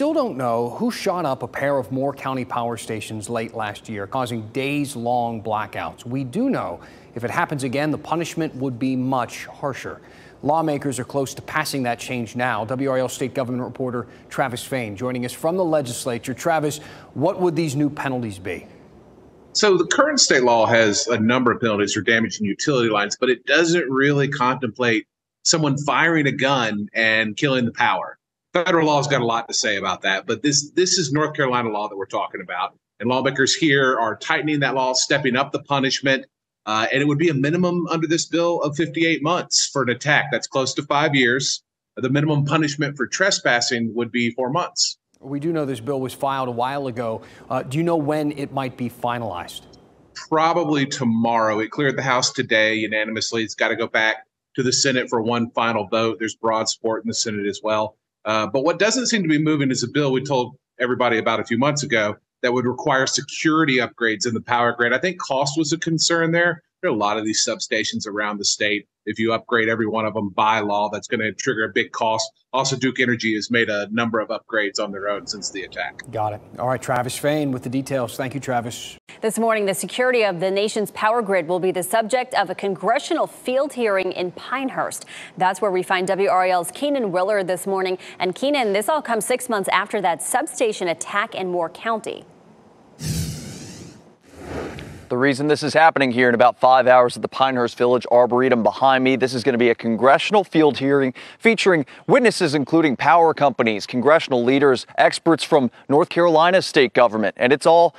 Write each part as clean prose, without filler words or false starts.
Still don't know who shot up a pair of Moore County power stations late last year, causing days-long blackouts. We do know if it happens again, the punishment would be much harsher. Lawmakers are close to passing that change now. WRAL state government reporter Travis Fain joining us from the legislature. Travis, what would these new penalties be? So the current state law has a number of penalties for damaging utility lines, but it doesn't really contemplate someone firing a gun and killing the power. Federal law's got a lot to say about that, but this is North Carolina law that we're talking about. And lawmakers here are tightening that law, stepping up the punishment. And it would be a minimum under this bill of 58 months for an attack. That's close to 5 years. The minimum punishment for trespassing would be 4 months. We do know this bill was filed a while ago. Do you know when it might be finalized? Probably tomorrow. It cleared the House today unanimously. It's got to go back to the Senate for one final vote. There's broad support in the Senate as well. But what doesn't seem to be moving is a bill we told everybody about a few months ago that would require security upgrades in the power grid. I think cost was a concern there. There are a lot of these substations around the state. If you upgrade every one of them by law, that's going to trigger a big cost. Also, Duke Energy has made a number of upgrades on their own since the attack. Got it. All right, Travis Fain with the details. Thank you, Travis. This morning, the security of the nation's power grid will be the subject of a congressional field hearing in Pinehurst. That's where we find WRAL's Keenan Willard this morning. And Keenan, this all comes 6 months after that substation attack in Moore County. The reason this is happening here in about 5 hours at the Pinehurst Village Arboretum behind me, this is going to be a congressional field hearing featuring witnesses including power companies, congressional leaders, experts from North Carolina's state government. And it's all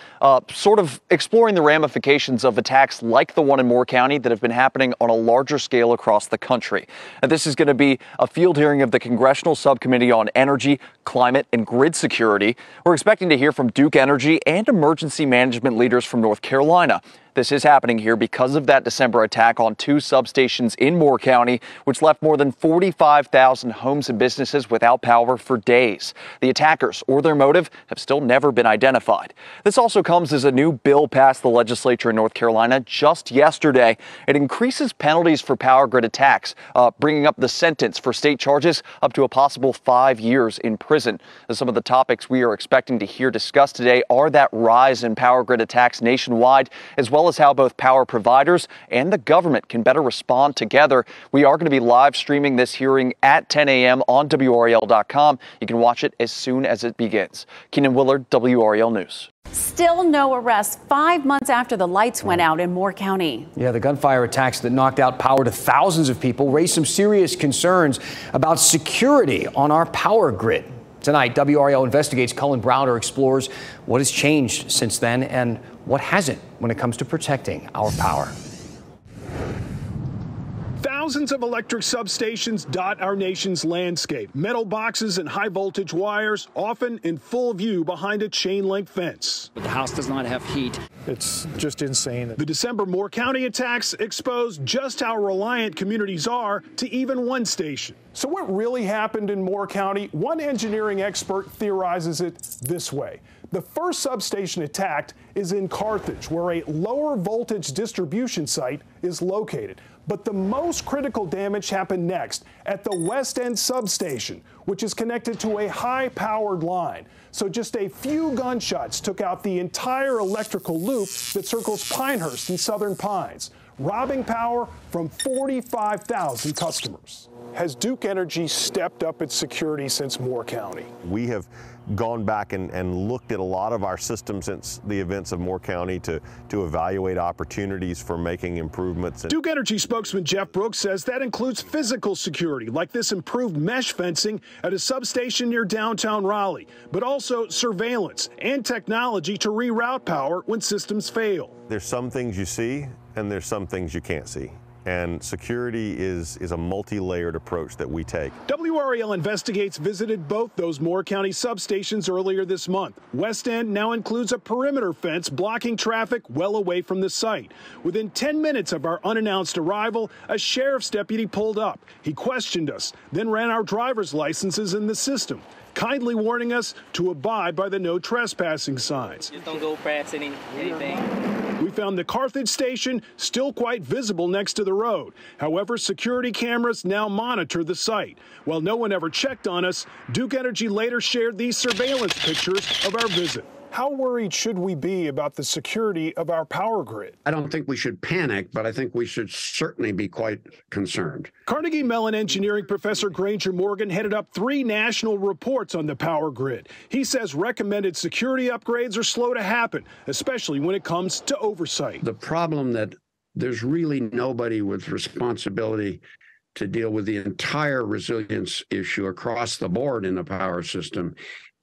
sort of exploring the ramifications of attacks like the one in Moore County that have been happening on a larger scale across the country. And this is going to be a field hearing of the Congressional Subcommittee on Energy, Climate, and Grid Security. We're expecting to hear from Duke Energy and emergency management leaders from North Carolina. This is happening here because of that December attack on 2 substations in Moore County, which left more than 45,000 homes and businesses without power for days. The attackers or their motive have still never been identified. This also comes as a new bill passed the legislature in North Carolina just yesterday. It increases penalties for power grid attacks, bringing up the sentence for state charges up to a possible 5 years in prison. Some of the topics we are expecting to hear discussed today are that rise in power grid attacks nationwide, as well as how both power providers and the government can better respond together. We are going to be live streaming this hearing at 10 a.m. on WRAL.com. You can watch it as soon as it begins. Keenan Willard, WRAL News. Still no arrests 5 months after the lights went out in Moore County. Yeah, the gunfire attacks that knocked out power to thousands of people raised some serious concerns about security on our power grid. Tonight, WRAL Investigates Cullen Browder explores what has changed since then and what hasn't when it comes to protecting our power. Thousands of electric substations dot our nation's landscape. Metal boxes and high voltage wires, often in full view behind a chain link fence. But the house does not have heat. It's just insane. The December Moore County attacks exposed just how reliant communities are to even one station. So what really happened in Moore County? One engineering expert theorizes it this way. The first substation attacked is in Carthage, where a lower voltage distribution site is located. But the most critical damage happened next at the West End substation, which is connected to a high-powered line. So just a few gunshots took out the entire electrical loop that circles Pinehurst and Southern Pines, robbing power from 45,000 customers. Has Duke Energy stepped up its security since Moore County? We have gone back and looked at a lot of our systems since the events of Moore County to evaluate opportunities for making improvements. Duke Energy spokesman Jeff Brooks says that includes physical security, like this improved mesh fencing at a substation near downtown Raleigh, but also surveillance and technology to reroute power when systems fail. There's some things you see and there's some things you can't see. And security is a multi-layered approach that we take. WRAL Investigates visited both those Moore County substations earlier this month. West End now includes a perimeter fence blocking traffic well away from the site. Within 10 minutes of our unannounced arrival, a sheriff's deputy pulled up. He questioned us, then ran our driver's licenses in the system, kindly warning us to abide by the no trespassing signs. Just don't go past anything. We found the Carthage station still quite visible next to the road. However, security cameras now monitor the site. While no one ever checked on us, Duke Energy later shared these surveillance pictures of our visit. How worried should we be about the security of our power grid? I don't think we should panic, but I think we should certainly be quite concerned. Carnegie Mellon engineering professor Granger Morgan headed up 3 national reports on the power grid. He says recommended security upgrades are slow to happen, especially when it comes to oversight. The problem that there's really nobody with responsibility to deal with the entire resilience issue across the board in the power system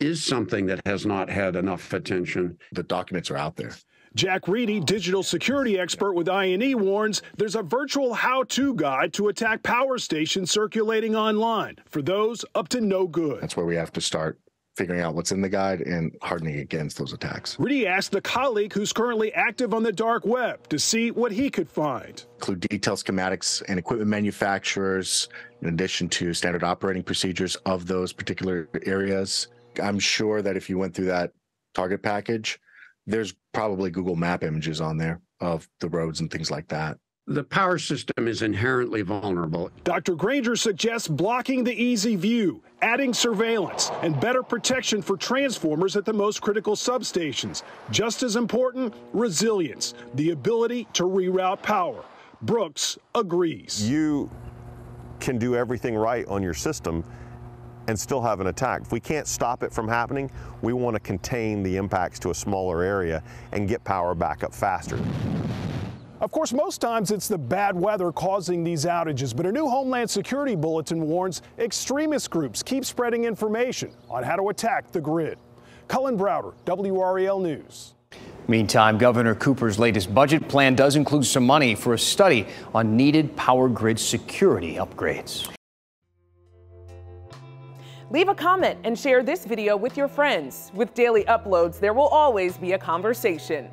is something that has not had enough attention. The documents are out there. Jack Reedy, digital security expert with I&E, warns there's a virtual how-to guide to attack power stations circulating online for those up to no good. That's where we have to start figuring out what's in the guide and hardening against those attacks. Reedy asked a colleague who's currently active on the dark web to see what he could find. Include detailed schematics and equipment manufacturers, in addition to standard operating procedures of those particular areas. I'm sure that if you went through that target package, there's probably Google Map images on there of the roads and things like that. The power system is inherently vulnerable. Dr. Granger suggests blocking the easy view, adding surveillance, and better protection for transformers at the most critical substations. Just as important, resilience, the ability to reroute power. Brooks agrees. You can do everything right on your system and still have an attack. If we can't stop it from happening, we want to contain the impacts to a smaller area and get power back up faster. Of course, most times it's the bad weather causing these outages, but a new Homeland Security bulletin warns extremist groups keep spreading information on how to attack the grid. Cullen Browder, WRAL News. Meantime, Governor Cooper's latest budget plan does include some money for a study on needed power grid security upgrades. Leave a comment and share this video with your friends. With daily uploads, there will always be a conversation.